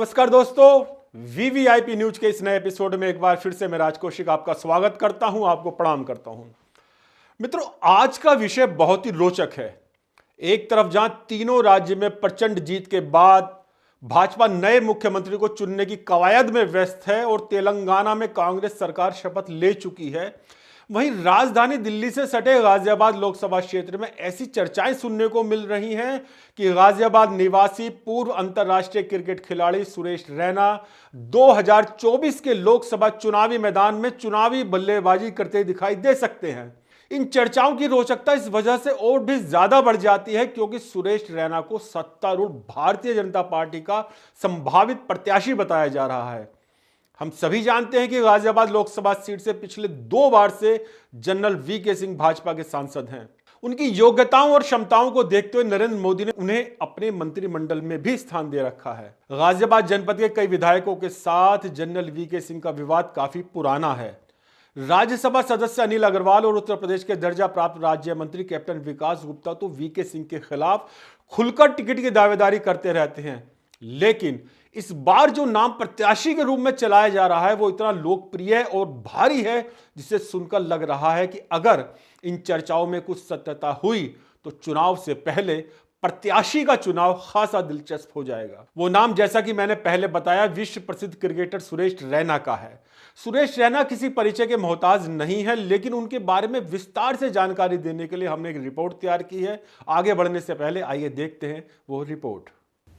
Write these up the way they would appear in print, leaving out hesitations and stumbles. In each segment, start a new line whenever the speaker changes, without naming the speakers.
नमस्कार दोस्तों, VVIP news के इस नए एपिसोड में एक बार फिर से मैं राज कौशिक आपका स्वागत करता हूं, आपको प्रणाम करता हूं। मित्रों, आज का विषय बहुत ही रोचक है। एक तरफ जहां तीनों राज्य में प्रचंड जीत के बाद भाजपा नए मुख्यमंत्री को चुनने की कवायद में व्यस्त है और तेलंगाना में कांग्रेस सरकार शपथ ले चुकी है, वहीं राजधानी दिल्ली से सटे गाजियाबाद लोकसभा क्षेत्र में ऐसी चर्चाएं सुनने को मिल रही हैं कि गाजियाबाद निवासी पूर्व अंतर्राष्ट्रीय क्रिकेट खिलाड़ी सुरेश रैना 2024 के लोकसभा चुनावी मैदान में चुनावी बल्लेबाजी करते दिखाई दे सकते हैं। इन चर्चाओं की रोचकता इस वजह से और भी ज्यादा बढ़ जाती है क्योंकि सुरेश रैना को सत्तारूढ़ भारतीय जनता पार्टी का संभावित प्रत्याशी बताया जा रहा है। हम सभी जानते हैं कि गाजियाबाद लोकसभा सीट से पिछले 2 बार से जनरल वीके सिंह भाजपा के सांसद हैं। उनकी योग्यताओं और क्षमताओं को देखते हुए नरेंद्र मोदी ने उन्हें अपने मंत्रिमंडल में भी स्थान दे रखा है। गाजियाबाद जनपद के कई विधायकों के साथ जनरल वीके सिंह का विवाद काफी पुराना है। राज्यसभा सदस्य अनिल अग्रवाल और उत्तर प्रदेश के दर्जा प्राप्त राज्य मंत्री कैप्टन विकास गुप्ता तो वीके सिंह के खिलाफ खुलकर टिकट की दावेदारी करते रहते हैं, लेकिन इस बार जो नाम प्रत्याशी के रूप में चलाया जा रहा है वो इतना लोकप्रिय और भारी है जिसे सुनकर लग रहा है कि अगर इन चर्चाओं में कुछ सत्यता हुई तो चुनाव से पहले प्रत्याशी का चुनाव खासा दिलचस्प हो जाएगा। वो नाम, जैसा कि मैंने पहले बताया, विश्व प्रसिद्ध क्रिकेटर सुरेश रैना का है। सुरेश रैना किसी परिचय के मोहताज नहीं है, लेकिन उनके बारे में विस्तार से जानकारी देने के लिए हमने एक रिपोर्ट तैयार की है। आगे बढ़ने से पहले आइए देखते हैं वो रिपोर्ट।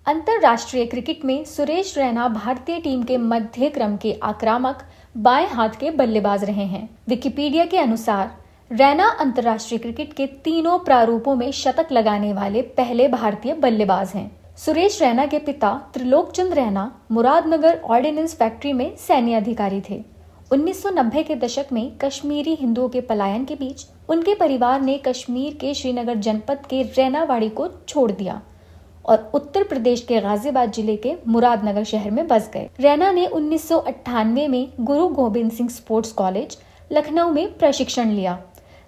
अंतर्राष्ट्रीय क्रिकेट में सुरेश रैना भारतीय टीम के मध्य क्रम के आक्रामक बाएं हाथ के बल्लेबाज रहे हैं। विकिपीडिया के अनुसार रैना अंतर्राष्ट्रीय क्रिकेट के तीनों प्रारूपों में शतक लगाने वाले पहले भारतीय बल्लेबाज हैं। सुरेश रैना के पिता त्रिलोकचंद रैना मुरादनगर ऑर्डिनेंस फैक्ट्री में सैन्य अधिकारी थे। 1990 के दशक में कश्मीरी हिंदुओं के पलायन के बीच उनके परिवार ने कश्मीर के श्रीनगर जनपद के रैनावाड़ी को छोड़ दिया और उत्तर प्रदेश के गाजियाबाद जिले के मुरादनगर शहर में बस गए। रैना ने 1998 में गुरु गोबिंद सिंह स्पोर्ट्स कॉलेज लखनऊ में प्रशिक्षण लिया।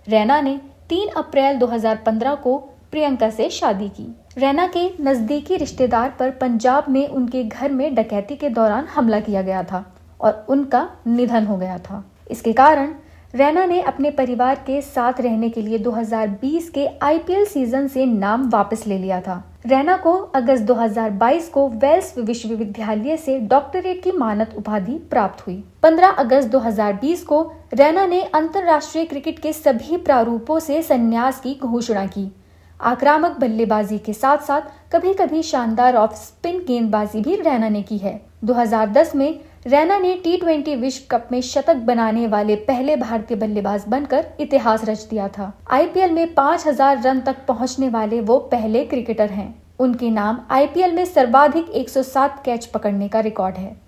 रैना ने 3 अप्रैल 2015 को प्रियंका से शादी की। रैना के नजदीकी रिश्तेदार पर पंजाब में उनके घर में डकैती के दौरान हमला किया गया था और उनका निधन हो गया था। इसके कारण रैना ने अपने परिवार के साथ रहने के लिए 2020 के आईपीएल सीजन से नाम वापस ले लिया था। रैना को अगस्त 2022 को वेल्स विश्वविद्यालय से डॉक्टरेट की मानद उपाधि प्राप्त हुई। 15 अगस्त 2020 को रैना ने अंतर्राष्ट्रीय क्रिकेट के सभी प्रारूपों से संन्यास की घोषणा की। आक्रामक बल्लेबाजी के साथ साथ कभी कभी शानदार ऑफ स्पिन गेंदबाजी भी रैना ने की है। 2010 में रैना ने टी20 विश्व कप में शतक बनाने वाले पहले भारतीय बल्लेबाज बनकर इतिहास रच दिया था। आईपीएल में 5000 रन तक पहुंचने वाले वो पहले क्रिकेटर हैं। उनके नाम आईपीएल में सर्वाधिक 107 कैच पकड़ने का रिकॉर्ड है।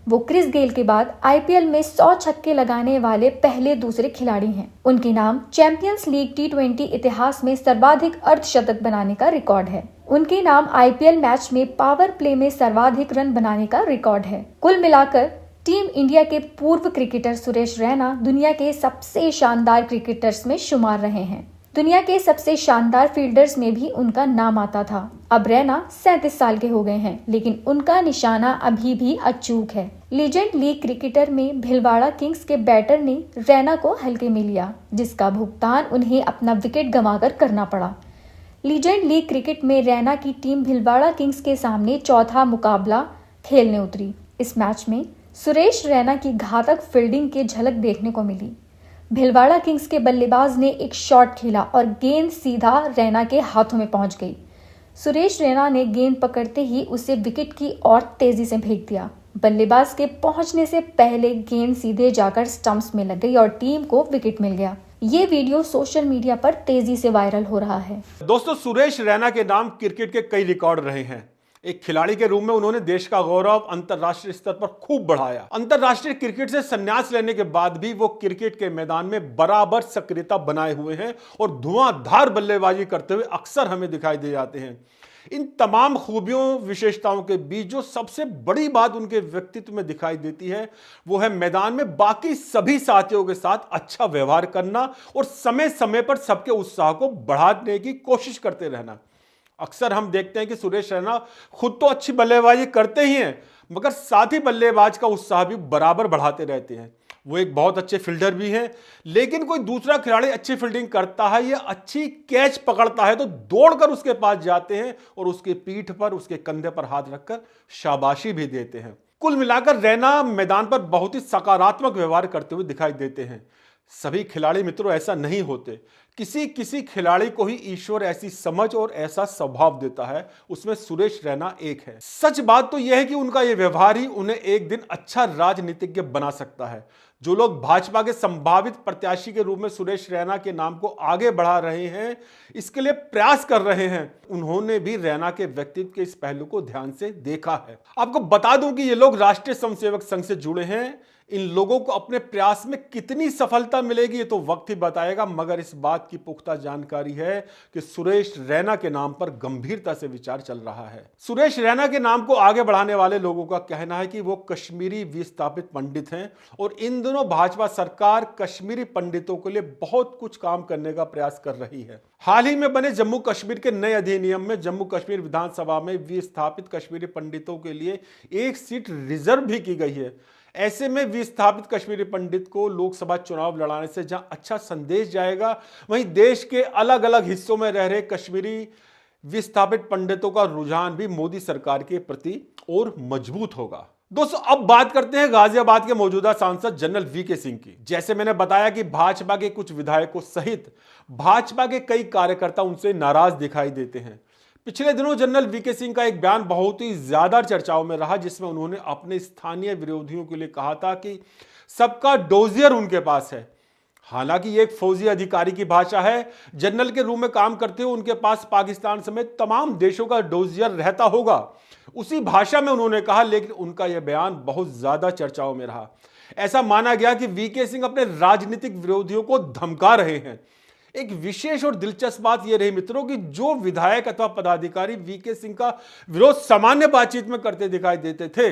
वो क्रिस गेल के बाद आईपीएल में 100 छक्के लगाने वाले पहले दूसरे खिलाड़ी हैं। उनके नाम चैंपियंस लीग टी20 इतिहास में सर्वाधिक अर्धशतक बनाने का रिकॉर्ड है। उनके नाम आईपीएल मैच में पावर प्ले में सर्वाधिक रन बनाने का रिकॉर्ड है। कुल मिलाकर टीम इंडिया के पूर्व क्रिकेटर सुरेश रैना दुनिया के सबसे शानदार क्रिकेटर्स में शुमार रहे हैं। दुनिया के सबसे शानदार फील्डर्स में भी उनका नाम आता था। अब रैना 37 साल के हो गए हैं, लेकिन उनका निशाना अभी भी अचूक है। लीजेंड लीग क्रिकेटर में भिलवाड़ा किंग्स के बैटर ने रैना को हल्के में लिया, जिसका भुगतान उन्हें अपना विकेट गंवाकर करना पड़ा। लीजेंड लीग क्रिकेट में रैना की टीम भिलवाड़ा किंग्स के सामने चौथा मुकाबला खेलने उतरी। इस मैच में सुरेश रैना की घातक फील्डिंग की झलक देखने को मिली। भिलवाड़ा किंग्स के बल्लेबाज ने एक शॉट खेला और गेंद सीधा रैना के हाथों में पहुंच गई। सुरेश रैना ने गेंद पकड़ते ही उसे विकेट की ओर तेजी से फेंक दिया। बल्लेबाज के पहुंचने से पहले गेंद सीधे जाकर स्टंप्स में लग गई और टीम को विकेट मिल गया। ये वीडियो सोशल मीडिया पर तेजी से वायरल हो रहा है।
दोस्तों, सुरेश रैना के नाम क्रिकेट के कई रिकॉर्ड रहे हैं। एक खिलाड़ी के रूप में उन्होंने देश का गौरव अंतर्राष्ट्रीय स्तर पर खूब बढ़ाया। अंतर्राष्ट्रीय क्रिकेट से संन्यास लेने के बाद भी वो क्रिकेट के मैदान में बराबर सक्रियता बनाए हुए हैं और धुआंधार बल्लेबाजी करते हुए अक्सर हमें दिखाई दे जाते हैं। इन तमाम खूबियों विशेषताओं के बीच जो सबसे बड़ी बात उनके व्यक्तित्व में दिखाई देती है वो है मैदान में बाकी सभी साथियों के साथ अच्छा व्यवहार करना और समय समय पर सबके उत्साह को बढ़ाने की कोशिश करते रहना। अक्सर हम देखते हैं कि सुरेश रैना खुद तो अच्छी बल्लेबाजी करते ही हैं, मगर साथ ही बल्लेबाज का उत्साह भी बराबर बढ़ाते रहते हैं। वो एक बहुत अच्छे फील्डर भी हैं, लेकिन कोई दूसरा खिलाड़ी अच्छी फील्डिंग करता है या अच्छी कैच पकड़ता है तो दौड़कर उसके पास जाते हैं और उसके पीठ पर, उसके कंधे पर हाथ रखकर शाबाशी भी देते हैं। कुल मिलाकर रैना मैदान पर बहुत ही सकारात्मक व्यवहार करते हुए दिखाई देते हैं। सभी खिलाड़ी मित्रों ऐसा नहीं होते। किसी किसी खिलाड़ी को ही ईश्वर ऐसी समझ और ऐसा स्वभाव देता है, उसमें सुरेश रैना एक है। सच बात तो यह है कि उनका यह व्यवहार ही उन्हें एक दिन अच्छा राजनीतिज्ञ बना सकता है। जो लोग भाजपा के संभावित प्रत्याशी के रूप में सुरेश रैना के नाम को आगे बढ़ा रहे हैं, इसके लिए प्रयास कर रहे हैं, उन्होंने भी रैना के व्यक्तित्व के इस पहलू को ध्यान से देखा है। आपको बता दूं कि ये लोग राष्ट्रीय स्वयंसेवक संघ से जुड़े हैं। इन लोगों को अपने प्रयास में कितनी सफलता मिलेगी ये तो वक्त ही बताएगा, मगर इस बात की पुख्ता जानकारी है कि सुरेश रैना के नाम पर गंभीरता से विचार चल रहा है। सुरेश रैना के नाम को आगे बढ़ाने वाले लोगों का कहना है कि वो कश्मीरी विस्थापित पंडित हैं और इन दिनों भाजपा सरकार कश्मीरी पंडितों के लिए बहुत कुछ काम करने का प्रयास कर रही है। हाल ही में बने जम्मू कश्मीर के नए अधिनियम में जम्मू कश्मीर विधानसभा में विस्थापित कश्मीरी पंडितों के लिए एक सीट रिजर्व भी की गई है। ऐसे में विस्थापित कश्मीरी पंडित को लोकसभा चुनाव लड़ाने से जहां अच्छा संदेश जाएगा, वहीं देश के अलग अलग हिस्सों में रह रहे कश्मीरी विस्थापित पंडितों का रुझान भी मोदी सरकार के प्रति और मजबूत होगा। दोस्तों, अब बात करते हैं गाजियाबाद के मौजूदा सांसद जनरल वीके सिंह की। जैसे मैंने बताया कि भाजपा के कुछ विधायकों सहित भाजपा के कई कार्यकर्ता उनसे नाराज दिखाई देते हैं। पिछले दिनों जनरल वीके सिंह का एक बयान बहुत ही ज्यादा चर्चाओं में रहा, जिसमें उन्होंने अपने स्थानीय विरोधियों के लिए कहा था कि सबका डोजियर उनके पास है। हालांकि ये एक फौजी अधिकारी की भाषा है। जनरल के रूप में काम करते हुए उनके पास पाकिस्तान समेत तमाम देशों का डोजियर रहता होगा, उसी भाषा में उन्होंने कहा, लेकिन उनका यह बयान बहुत ज्यादा चर्चाओं में रहा। ऐसा माना गया कि वीके सिंह अपने राजनीतिक विरोधियों को धमका रहे हैं। एक विशेष और दिलचस्प बात यह रही मित्रों कि जो विधायक अथवा पदाधिकारी वीके सिंह का विरोध सामान्य बातचीत में करते दिखाई देते थे,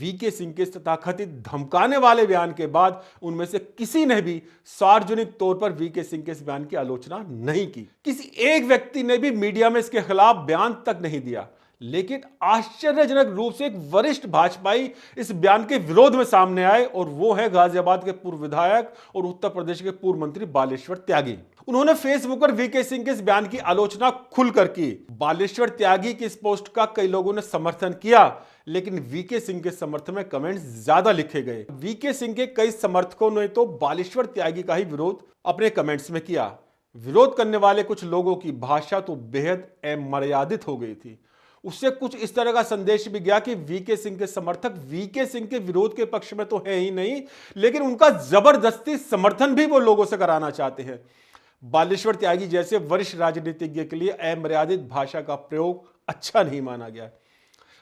वीके सिंह के तथाकथित धमकाने वाले बयान के बाद उनमें से किसी ने भी सार्वजनिक तौर पर वीके सिंह के इस बयान की आलोचना नहीं की। किसी एक व्यक्ति ने भी मीडिया में इसके खिलाफ बयान तक नहीं दिया। लेकिन आश्चर्यजनक रूप से एक वरिष्ठ भाजपाई इस बयान के विरोध में सामने आए, और वो है गाजियाबाद के पूर्व विधायक और उत्तर प्रदेश के पूर्व मंत्री बालेश्वर त्यागी। उन्होंने फेसबुक पर वीके सिंह के इस बयान की आलोचना खुलकर की। बालेश्वर त्यागी की इस पोस्ट का कई लोगों ने समर्थन किया, लेकिन वीके सिंह के समर्थन में कमेंट्स ज्यादा लिखे गए। वीके सिंह के कई समर्थकों ने तो बालेश्वर त्यागी का ही विरोध अपने कमेंट्स में किया। विरोध करने वाले कुछ लोगों की भाषा तो बेहद अमर्यादित हो गई थी। उससे कुछ इस तरह का संदेश भी गया कि वीके सिंह के समर्थक वीके सिंह के विरोध के पक्ष में तो है ही नहीं, लेकिन उनका जबरदस्ती समर्थन भी वो लोगों से कराना चाहते हैं। बालेश्वर त्यागी जैसे वरिष्ठ राजनीतिज्ञ के लिए अमर्यादित भाषा का प्रयोग अच्छा नहीं माना गया।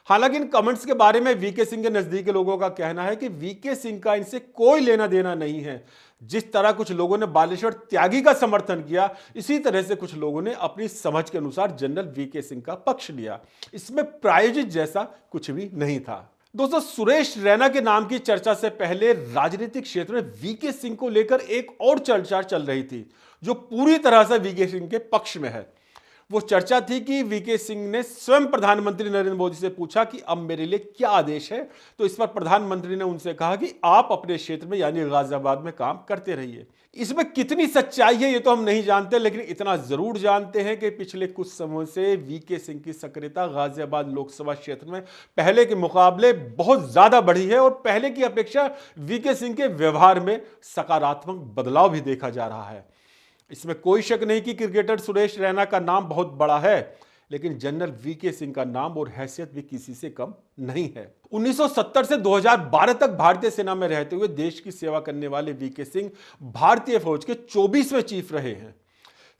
हालांकि इन कमेंट्स के बारे में वीके सिंह के नजदीकी लोगों का कहना है कि वीके सिंह का इनसे कोई लेना देना नहीं है। जिस तरह कुछ लोगों ने बालेश्वर त्यागी का समर्थन किया, इसी तरह से कुछ लोगों ने अपनी समझ के अनुसार जनरल वीके सिंह का पक्ष लिया। इसमें प्रायोजित जैसा कुछ भी नहीं था। दोस्तों, सुरेश रैना के नाम की चर्चा से पहले राजनीतिक क्षेत्र में वीके सिंह को लेकर एक और चर्चा चल रही थी, जो पूरी तरह से वीके सिंह के पक्ष में है। वो चर्चा थी कि वीके सिंह ने स्वयं प्रधानमंत्री नरेंद्र मोदी से पूछा कि अब मेरे लिए क्या आदेश है, तो इस पर प्रधानमंत्री ने उनसे कहा कि आप अपने क्षेत्र में यानी गाजियाबाद में काम करते रहिए। इसमें कितनी सच्चाई है ये तो हम नहीं जानते, लेकिन इतना जरूर जानते हैं कि पिछले कुछ समय से वीके सिंह की सक्रियता गाजियाबाद लोकसभा क्षेत्र में पहले के मुकाबले बहुत ज्यादा बढ़ी है, और पहले की अपेक्षा वीके सिंह के व्यवहार में सकारात्मक बदलाव भी देखा जा रहा है। इसमें कोई शक नहीं कि क्रिकेटर सुरेश रैना का नाम बहुत बड़ा है, लेकिन जनरल वीके सिंह का नाम और हैसियत भी किसी से कम नहीं है। 1970 से 2012 तक भारतीय सेना में रहते हुए देश की सेवा करने वाले वीके सिंह भारतीय फौज के 24वें चीफ रहे हैं।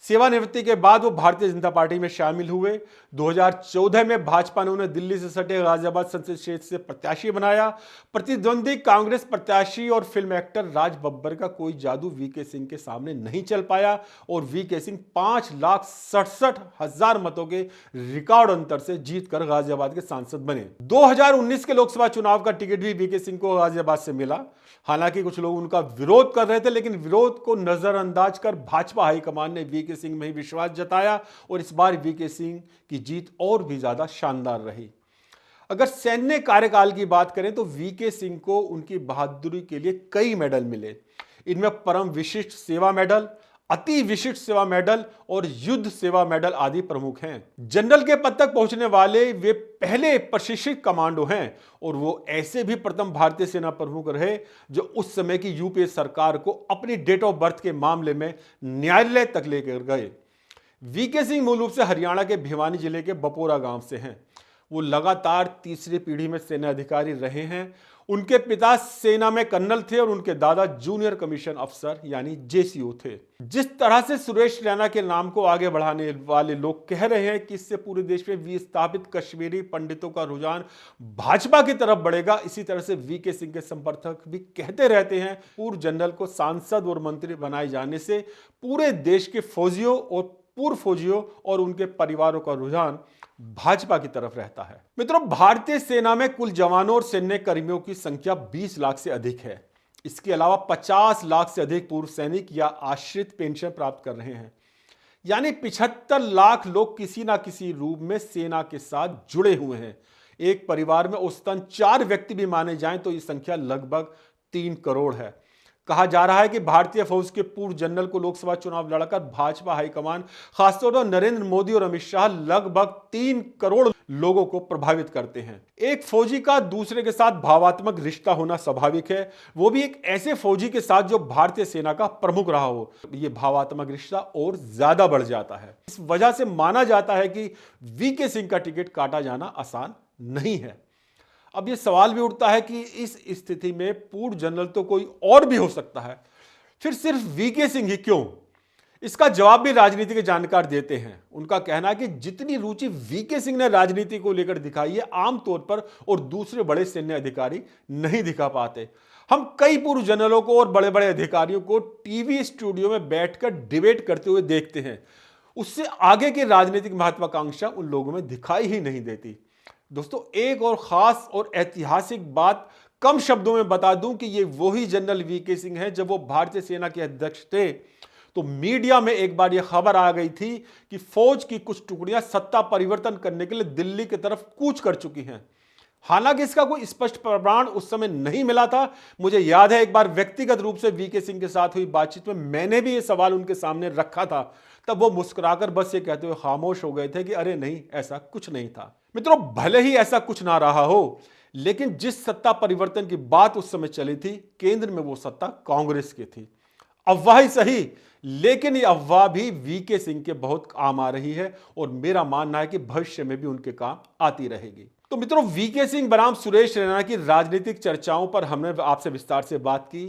सेवानिवृत्ति के बाद वो भारतीय जनता पार्टी में शामिल हुए। 2014 में भाजपा ने उन्हें दिल्ली से सटे गाजियाबाद संसदीय क्षेत्र से प्रत्याशी बनाया। प्रतिद्वंदी कांग्रेस प्रत्याशी और फिल्म एक्टर राज बब्बर का कोई जादू वीके सिंह के सामने नहीं चल पाया, और वीके सिंह 5,67,000 मतों के रिकॉर्ड अंतर से जीतकर गाजियाबाद के सांसद बने। 2019 के लोकसभा चुनाव का टिकट भी वीके सिंह को गाजियाबाद से मिला। हालांकि कुछ लोग उनका विरोध कर रहे थे, लेकिन विरोध को नजरअंदाज कर भाजपा हाईकमान ने वीके सिंह में ही विश्वास जताया, और इस बार वीके सिंह की जीत और भी ज्यादा शानदार रही। अगर सैन्य कार्यकाल की बात करें तो वीके सिंह को उनकी बहादुरी के लिए कई मेडल मिले। इनमें परम विशिष्ट सेवा मेडल, अति विशिष्ट सेवा मेडल और युद्ध सेवा मेडल आदि प्रमुख हैं। जनरल के पद तक पहुंचने वाले वे पहले प्रशिक्षित कमांडो हैं और वो ऐसे भी प्रथम भारतीय सेना प्रमुख रहे जो उस समय की यूपीए सरकार को अपनी डेट ऑफ बर्थ के मामले में न्यायालय तक लेकर गए। वीके सिंह मूल रूप से हरियाणा के भिवानी जिले के बपोरा गांव से हैं। वो लगातार तीसरी पीढ़ी में सेना अधिकारी रहे हैं। उनके पिता सेना में कर्नल थे और उनके दादा जूनियर कमीशन अफसर यानी जेसीओ थे। जिस तरह से सुरेश रैना के नाम को आगे बढ़ाने वाले लोग कह रहे हैं कि इससे पूरे देश में विस्थापित कश्मीरी पंडितों का रुझान भाजपा की तरफ बढ़ेगा, इसी तरह से वीके सिंह के समर्थक भी कहते रहते हैं पूर्व जनरल को सांसद और मंत्री बनाए जाने से पूरे देश के फौजियों और पूर्व फौजियों और उनके परिवारों का रुझान भाजपा की तरफ रहता है। मित्रों, भारतीय सेना में कुल जवानों और सैन्य कर्मियों की संख्या 20 लाख से अधिक है। इसके अलावा 50 लाख से अधिक पूर्व सैनिक या आश्रित पेंशन प्राप्त कर रहे हैं, यानी 75 लाख लोग किसी ना किसी रूप में सेना के साथ जुड़े हुए हैं। एक परिवार में औसतन 4 व्यक्ति भी माने जाएं तो ये संख्या लगभग 3 करोड़ है। कहा जा रहा है कि भारतीय फौज के पूर्व जनरल को लोकसभा चुनाव लड़कर भाजपा हाईकमान खासतौर पर नरेंद्र मोदी और अमित शाह लगभग 3 करोड़ लोगों को प्रभावित करते हैं। एक फौजी का दूसरे के साथ भावात्मक रिश्ता होना स्वाभाविक है, वो भी एक ऐसे फौजी के साथ जो भारतीय सेना का प्रमुख रहा हो। ये भावात्मक रिश्ता और ज्यादा बढ़ जाता है। इस वजह से माना जाता है कि वीके सिंह का टिकट काटा जाना आसान नहीं है। अब यह सवाल भी उठता है कि इस स्थिति में पूर्व जनरल तो कोई और भी हो सकता है, फिर सिर्फ वीके सिंह ही क्यों? इसका जवाब भी राजनीति के जानकार देते हैं। उनका कहना है कि जितनी रुचि वीके सिंह ने राजनीति को लेकर दिखाई है आमतौर पर और दूसरे बड़े सैन्य अधिकारी नहीं दिखा पाते। हम कई पूर्व जनरलों को और बड़े बड़े अधिकारियों को टीवी स्टूडियो में बैठकर डिबेट करते हुए देखते हैं, उससे आगे की राजनीतिक महत्वाकांक्षा उन लोगों में दिखाई ही नहीं देती। दोस्तों, एक और खास और ऐतिहासिक बात कम शब्दों में बता दूं कि ये वही जनरल वीके सिंह है। जब वो भारतीय सेना के अध्यक्ष थे तो मीडिया में एक बार यह खबर आ गई थी कि फौज की कुछ टुकड़ियां सत्ता परिवर्तन करने के लिए दिल्ली की तरफ कूच कर चुकी हैं। हालांकि इसका कोई स्पष्ट प्रमाण उस समय नहीं मिला था। मुझे याद है एक बार व्यक्तिगत रूप से वीके सिंह के साथ हुई बातचीत में मैंने भी यह सवाल उनके सामने रखा था। तब वो मुस्कुराकर बस ये कहते हुए खामोश हो गए थे कि अरे नहीं, ऐसा कुछ नहीं था। मित्रों, भले ही ऐसा कुछ ना रहा हो, लेकिन जिस सत्ता परिवर्तन की बात उस समय चली थी, केंद्र में वो सत्ता कांग्रेस की थी। अफवाह ही सही, लेकिन ये अफवाह भी वीके सिंह के बहुत काम आ रही है और मेरा मानना है कि भविष्य में भी उनके काम आती रहेगी। तो मित्रों, वीके सिंह बनाम सुरेश रैना की राजनीतिक चर्चाओं पर हमने आपसे विस्तार से बात की,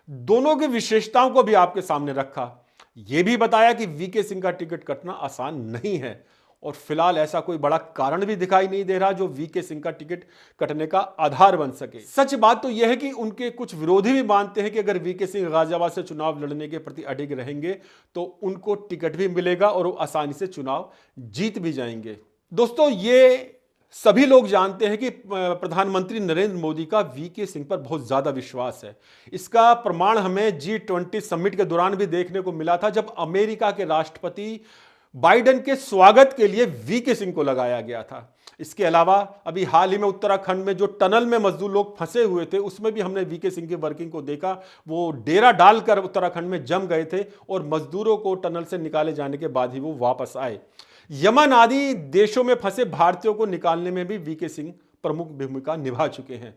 दोनों की विशेषताओं को भी आपके सामने रखा, यह भी बताया कि वीके सिंह का टिकट कटना आसान नहीं है और फिलहाल ऐसा कोई बड़ा कारण भी दिखाई नहीं दे रहा जो वीके सिंह का टिकट कटने का आधार बन सके। सच बात तो यह है कि उनके कुछ विरोधी भी मानते हैं कि अगर वीके सिंह गाजियाबाद से चुनाव लड़ने के प्रति अडिग रहेंगे तो उनको टिकट भी मिलेगा और वो आसानी से चुनाव जीत भी जाएंगे। दोस्तों, ये सभी लोग जानते हैं कि प्रधानमंत्री नरेंद्र मोदी का वीके सिंह पर बहुत ज्यादा विश्वास है। इसका प्रमाण हमें G20 समिट के दौरान भी देखने को मिला था, जब अमेरिका के राष्ट्रपति बाइडेन के स्वागत के लिए वीके सिंह को लगाया गया था। इसके अलावा अभी हाल ही में उत्तराखंड में जो टनल में मजदूर लोग फंसे हुए थे, उसमें भी हमने वीके सिंह की वर्किंग को देखा। वो डेरा डालकर उत्तराखंड में जम गए थे और मजदूरों को टनल से निकाले जाने के बाद ही वो वापस आए। यमन आदि देशों में फंसे भारतीयों को निकालने में भी वीके सिंह प्रमुख भूमिका निभा चुके हैं।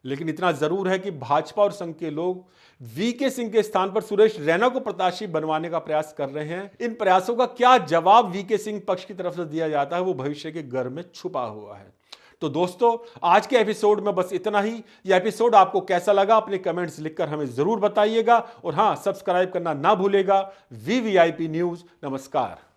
लेकिन इतना जरूर है कि भाजपा और संघ के लोग वीके सिंह के स्थान पर सुरेश रैना को प्रत्याशी बनवाने का प्रयास कर रहे हैं। इन प्रयासों का क्या जवाब वीके सिंह पक्ष की तरफ से दिया जाता है, वो भविष्य के घर में छुपा हुआ है। तो दोस्तों, आज के एपिसोड में बस इतना ही। यह एपिसोड आपको कैसा लगा अपने कमेंट्स लिखकर हमें जरूर बताइएगा और हां, सब्सक्राइब करना ना भूलेगा। VVIP news. नमस्कार।